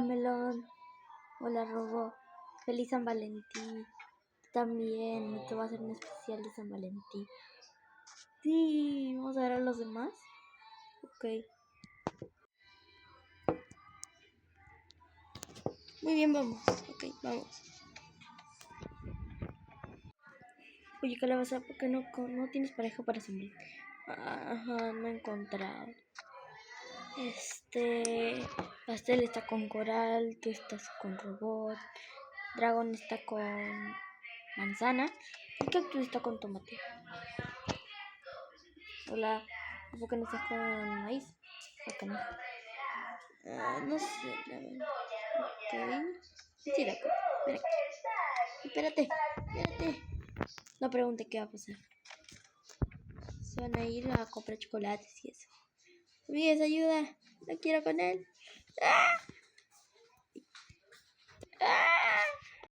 Melón. Hola, Robo. Feliz San Valentín. También te va a hacer un especial de San Valentín. Sí, vamos a ver a los demás. Ok. Muy bien, vamos. Ok, vamos. Oye, Calabaza, ¿por qué no tienes pareja para San Valentín? Ajá, no he encontrado. Pastel está con Coral, tú estás con Robot, Dragon está con Manzana y Cactus está con Tomate. Hola, ¿por qué no estás con Maíz? ¿Por qué no? No sé, la verdad. Ok. Sí, de acuerdo. Ven aquí. Espérate. No pregunte qué va a pasar. Se van a ir a comprar chocolates y eso. Miguel, ayuda. No quiero con él. ¡Ah!